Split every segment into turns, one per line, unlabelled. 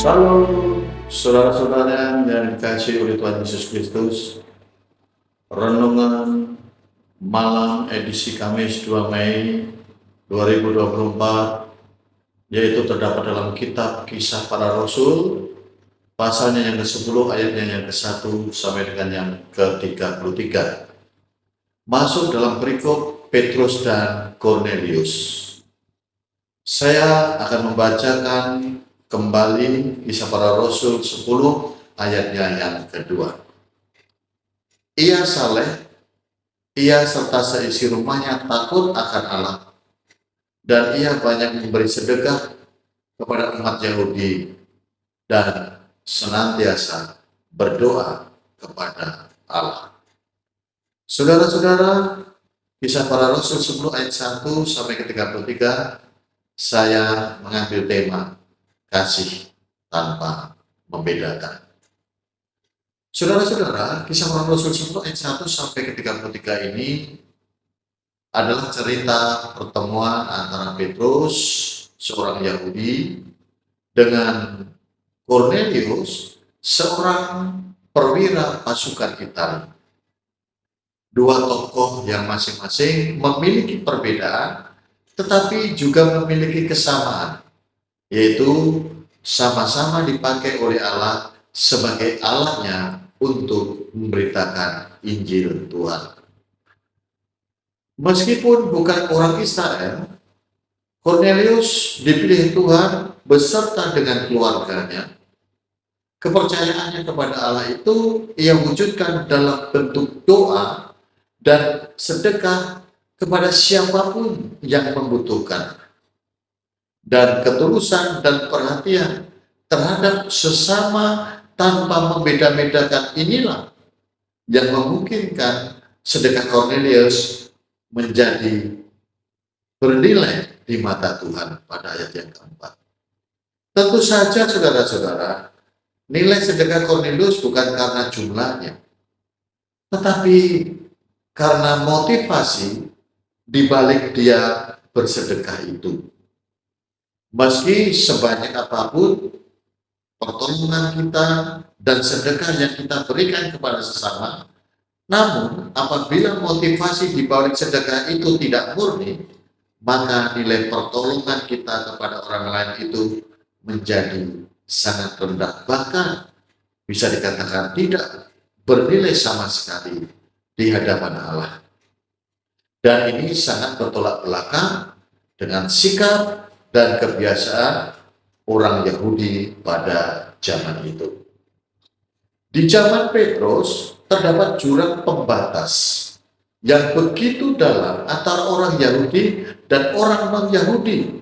Shalom, saudara-saudara yang dikasihi oleh Tuhan Yesus Kristus. Renungan malam edisi Kamis 2 Mei 2024, yaitu terdapat dalam kitab Kisah Para Rasul, pasalnya yang ke-10, ayatnya yang ke-1 sampai dengan yang ke-33. Masuk dalam perikop Petrus dan Kornelius. Saya akan membacakan kembali Kisah Para Rasul 10 ayatnya yang kedua. Ia saleh, ia serta seisi rumahnya takut akan Allah, dan ia banyak memberi sedekah kepada umat Yahudi dan senantiasa berdoa kepada Allah. Saudara-saudara, Kisah Para Rasul 10 ayat 1 sampai ke 33, saya mengambil tema kasih tanpa membedakan. Saudara-saudara, Kisah Para Rasul 10 ayat 1 sampai ke 33 ini adalah cerita pertemuan antara Petrus, seorang Yahudi, dengan Kornelius, seorang perwira pasukan Italia. Dua tokoh yang masing-masing memiliki perbedaan, tetapi juga memiliki kesamaan, yaitu sama-sama dipakai oleh Allah sebagai Allahnya untuk memberitakan Injil Tuhan. Meskipun bukan orang Israel, Kornelius dipilih Tuhan beserta dengan keluarganya. Kepercayaannya kepada Allah itu ia wujudkan dalam bentuk doa dan sedekah kepada siapapun yang membutuhkan. Dan ketulusan dan perhatian terhadap sesama tanpa membeda-bedakan inilah yang memungkinkan sedekah Kornelius menjadi bernilai di mata Tuhan pada ayat yang keempat. Tentu saja saudara-saudara, nilai sedekah Kornelius bukan karena jumlahnya, tetapi karena motivasi di balik dia bersedekah itu. Meski sebanyak apapun pertolongan kita dan sedekah yang kita berikan kepada sesama, namun apabila motivasi di balik sedekah itu tidak murni, maka nilai pertolongan kita kepada orang lain itu menjadi sangat rendah, bahkan bisa dikatakan tidak bernilai sama sekali di hadapan Allah. Dan ini sangat bertolak belakang dengan sikap dan kebiasaan orang Yahudi pada zaman itu. Di zaman Petrus terdapat jurang pembatas yang begitu dalam antara orang Yahudi dan orang non-Yahudi.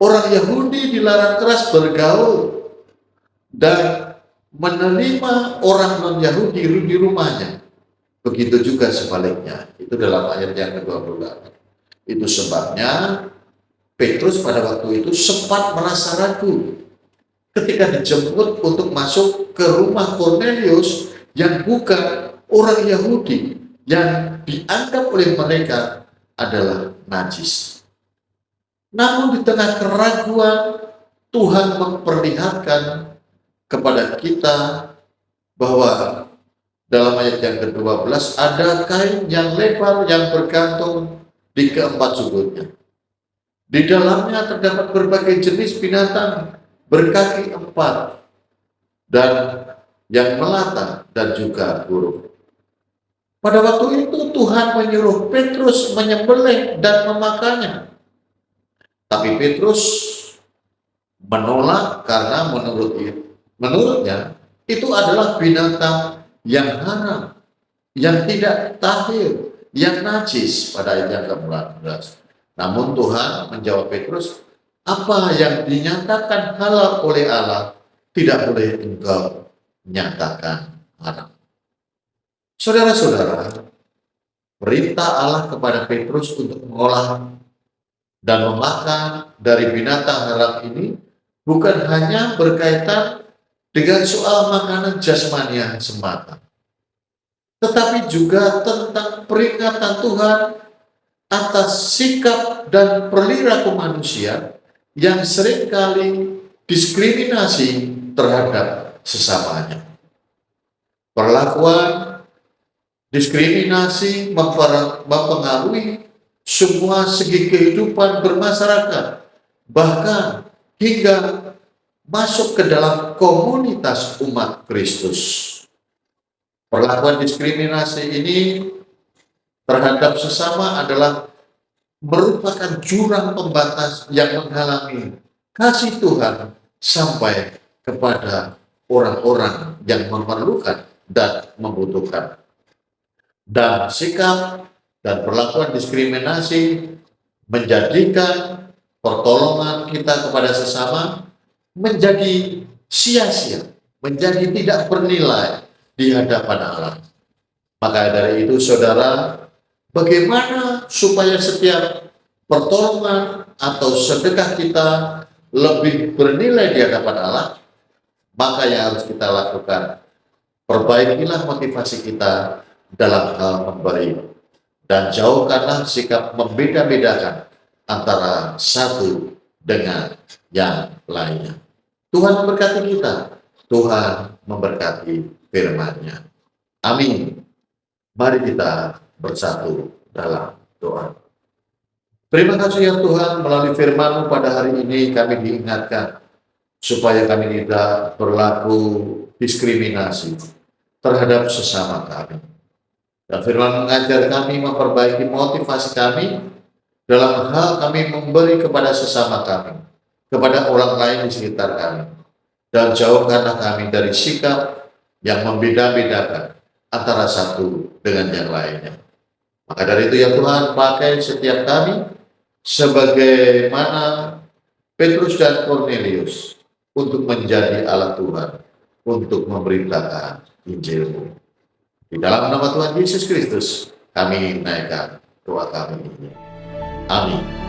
Orang Yahudi dilarang keras bergaul dan menerima orang non-Yahudi di rumahnya. Begitu juga sebaliknya. Itu dalam ayat yang ke-28. Itu sebabnya Petrus pada waktu itu sempat merasa ragu ketika dijemput untuk masuk ke rumah Kornelius yang bukan orang Yahudi, yang dianggap oleh mereka adalah najis. Namun di tengah keraguan, Tuhan memperlihatkan kepada kita bahwa dalam ayat yang ke-12 ada kain yang lebar yang bergantung di keempat sudutnya. Di dalamnya terdapat berbagai jenis binatang berkaki empat dan yang melata dan juga burung. Pada waktu itu Tuhan menyuruh Petrus menyembelih dan memakannya. Tapi Petrus menolak karena menurutnya itu adalah binatang yang haram, yang tidak tahir, yang najis pada ayat yang ke-14. Namun Tuhan menjawab Petrus, apa yang dinyatakan halal oleh Allah tidak boleh engkau nyatakan haram. Saudara-saudara, perintah Allah kepada Petrus untuk mengolah dan memakan dari binatang haram ini bukan hanya berkaitan dengan soal makanan jasmania semata, tetapi juga tentang peringatan Tuhan atas sikap dan perilaku manusia yang seringkali diskriminasi terhadap sesamanya. Perlakuan diskriminasi mempengaruhi semua segi kehidupan bermasyarakat, bahkan hingga masuk ke dalam komunitas umat Kristus. Perlakuan diskriminasi ini terhadap sesama adalah merupakan jurang pembatas yang menghalangi kasih Tuhan sampai kepada orang-orang yang memerlukan dan membutuhkan. Dan sikap dan perlakuan diskriminasi menjadikan pertolongan kita kepada sesama menjadi sia-sia, menjadi tidak bernilai di hadapan Allah. Maka dari itu, saudara, bagaimana supaya setiap pertolongan atau sedekah kita lebih bernilai di hadapan Allah? Maka yang harus kita lakukan, perbaikilah motivasi kita dalam hal memberi, dan jauhkanlah sikap membeda-bedakan antara satu dengan yang lainnya. Tuhan memberkati kita, Tuhan memberkati firman-Nya. Amin. Mari kita bersatu dalam doa. Terima kasih ya Tuhan, melalui firman-Mu pada hari ini kami diingatkan supaya kami tidak berlaku diskriminasi terhadap sesama kami. Dan firman mengajar kami memperbaiki motivasi kami dalam hal kami memberi kepada sesama kami, kepada orang lain di sekitar kami. Dan jauhkanlah kami dari sikap yang membeda-bedakan antara satu dengan yang lainnya. Maka dari itu ya Tuhan, pakai setiap kami sebagaimana Petrus dan Kornelius untuk menjadi alat Tuhan, untuk memberitakan Injil-Mu. Di dalam nama Tuhan Yesus Kristus, kami naikkan doa kami ini. Amin.